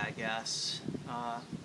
I guess.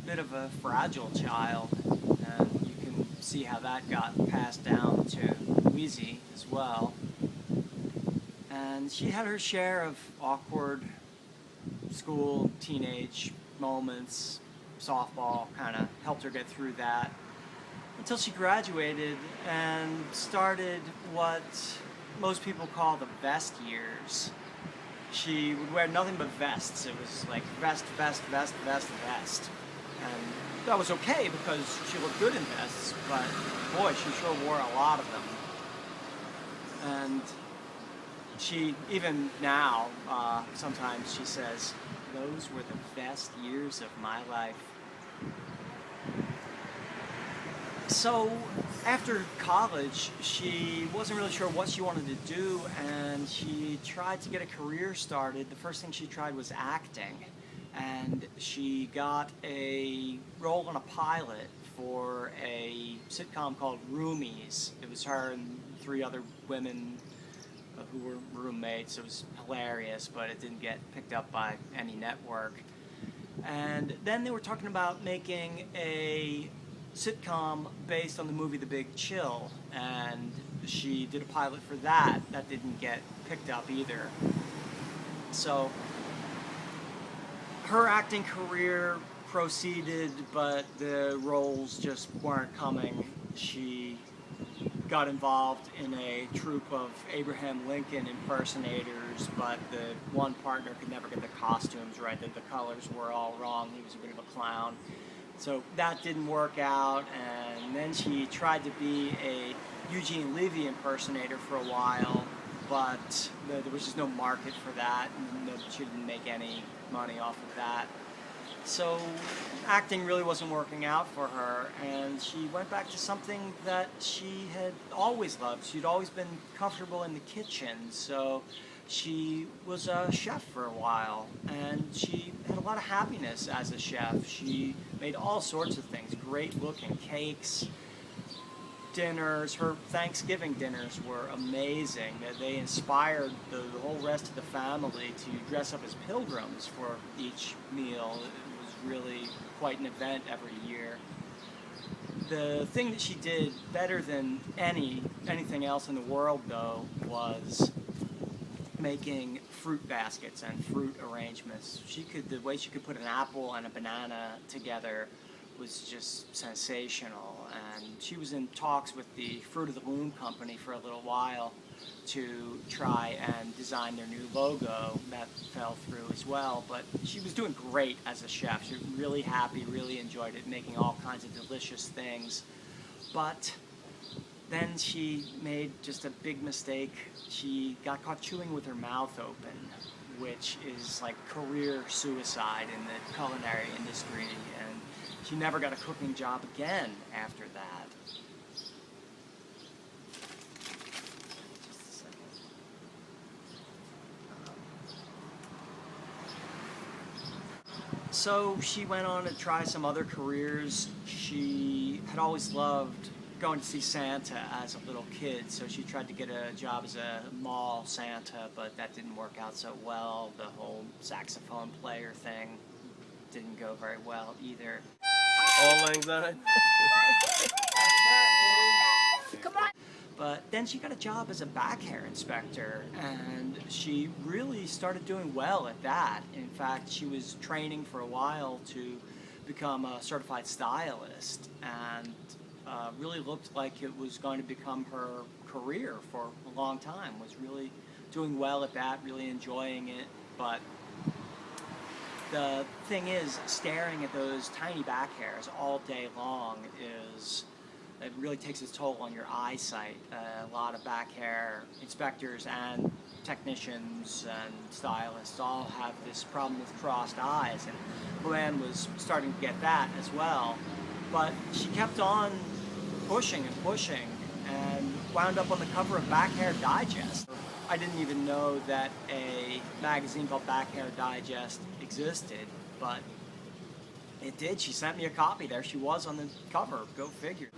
Bit of a fragile child, and you can see how that got passed down to Louise as well. And she had her share of awkward school, teenage moments. Softball kind of helped her get through that until she graduated and started what most people call the vest years. She would wear nothing but vests. It was like vest, vest, vest, vest, vest. And that was okay because she looked good in vests, but boy, she sure wore a lot of them. And she, even now, sometimes she says, those were the best years of my life. So after college, she wasn't really sure what she wanted to do, and she tried to get a career started. The first thing she tried was acting, and she got a role on a pilot for a sitcom called Roomies. It was her and 3 other women who were roommates. It was hilarious, but it didn't get picked up by any network. And then they were talking about making a sitcom based on the movie The Big Chill, and she did a pilot for that. That didn't get picked up either. So her acting career proceeded, but the roles just weren't coming. She got involved in a troupe of Abraham Lincoln impersonators, but the one partner could never get the costumes right. The colors were all wrong. He was a bit of a clown. So that didn't work out, and then she tried to be a Eugene Levy impersonator for a while, but there was just no market for that, and she didn't make any money off of that. So acting really wasn't working out for her, and she went back to something that she had always loved. She'd always been comfortable in the kitchen, so she was a chef for a while, and she had a lot of happiness as a chef. She made all sorts of things, great looking cakes, dinners. Her Thanksgiving dinners were amazing. They inspired the whole rest of the family to dress up as pilgrims for each meal. It was really quite an event every year. The thing that she did better than anything else in the world, though, was making fruit baskets and fruit arrangements. The way she could put an apple and a banana together was just sensational, and she was in talks with the Fruit of the Loom company for a little while to try and design their new logo. That fell through as well, but she was doing great as a chef. She was really happy, really enjoyed it, making all kinds of delicious things. But then she made just a big mistake. She got caught chewing with her mouth open, which is like career suicide in the culinary industry, and she never got a cooking job again after that. Just a second. So she went on to try some other careers. She had always loved going to see Santa as a little kid, so she tried to get a job as a mall Santa, but that didn't work out so well. The whole saxophone player thing didn't go very well either. All anxiety. Come on. But then she got a job as a back hair inspector, and she really started doing well at that. In fact, she was training for a while to become a certified stylist, and really looked like it was going to become her career for a long time. Was really doing well at that, really enjoying it. But the thing is, staring at those tiny back hairs all day long it really takes its toll on your eyesight. A lot of back hair inspectors and technicians and stylists all have this problem with crossed eyes, and Luanne was starting to get that as well. But she kept on pushing and pushing, and wound up on the cover of Back Hair Digest. I didn't even know that a magazine called Back Hair Digest existed, but it did. She sent me a copy. There she was on the cover. Go figure.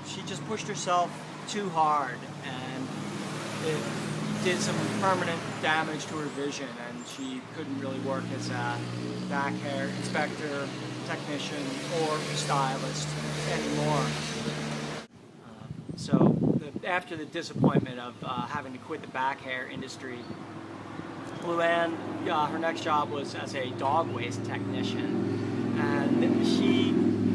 She just pushed herself too hard, and it did some permanent damage to her vision, and she couldn't really work as a back hair inspector, technician, or stylist anymore. After the disappointment of having to quit the back hair industry, Luanne, her next job was as a dog waste technician, and she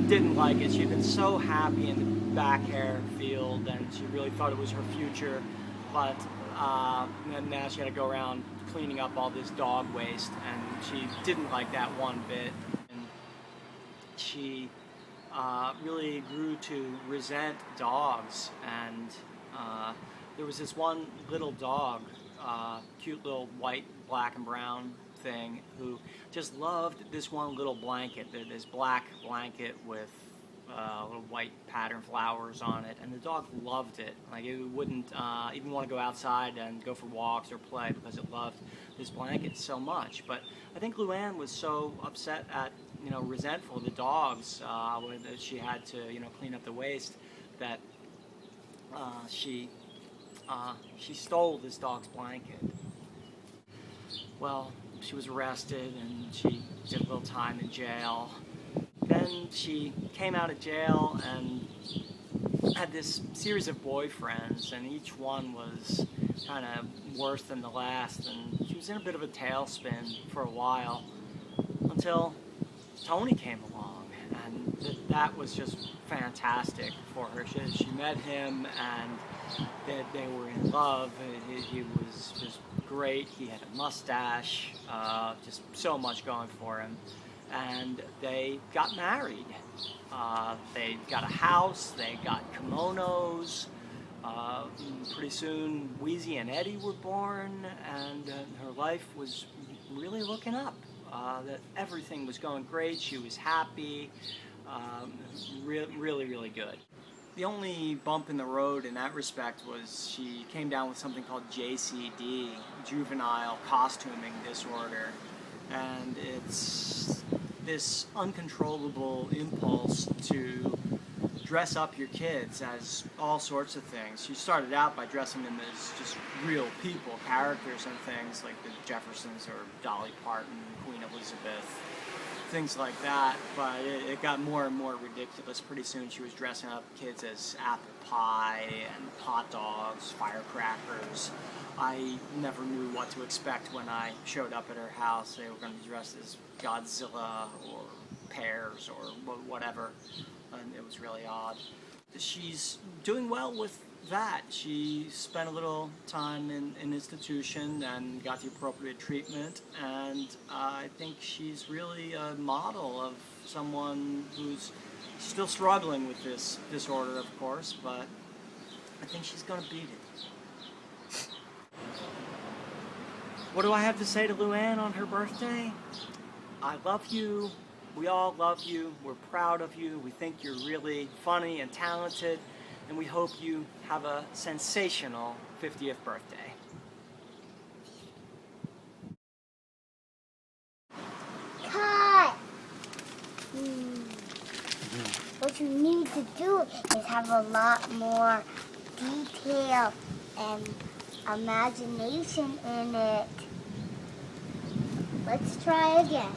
didn't like it. She'd been so happy in the back hair field, and she really thought it was her future, but and now she had to go around cleaning up all this dog waste, and she didn't like that one bit. And she really grew to resent dogs, and there was this one little dog, cute little white, black and brown thing, who just loved this one little blanket, this black blanket with little white pattern flowers on it, and the dog loved it. Like, it wouldn't even want to go outside and go for walks or play because it loved this blanket so much. But I think Luanne was so upset at, resentful of the dogs when she had to, clean up the waste, that she stole this dog's blanket. Well, she was arrested and she did a little time in jail. Then she came out of jail and had this series of boyfriends, and each one was kind of worse than the last, and she was in a bit of a tailspin for a while until Tony came along, and that was just fantastic for her. She met him, and they were in love. He was just great. He had a mustache, just so much going for him. And they got married. They got a house, they got kimonos. Pretty soon, Wheezy and Eddie were born, and her life was really looking up. That everything was going great. She was happy. Really, really good. The only bump in the road in that respect was she came down with something called JCD, juvenile costuming disorder, and it's this uncontrollable impulse to dress up your kids as all sorts of things. She started out by dressing them as just real people, characters and things like the Jeffersons or Dolly Parton, Queen Elizabeth, things like that, but it got more and more ridiculous. Pretty soon she was dressing up kids as apple pie and hot dogs, firecrackers. I never knew what to expect when I showed up at her house. They were going to be dressed as Godzilla or pears or whatever, and it was really odd. She's doing well with that. She spent a little time in an institution and got the appropriate treatment, and I think she's really a model of someone who's still struggling with this disorder, of course, but I think she's going to beat it. What do I have to say to Luanne on her birthday? I love you. We all love you. We're proud of you. We think you're really funny and talented, and we hope you have a sensational 50th birthday. Cut! What you need to do is have a lot more detail and imagination in it. Let's try again.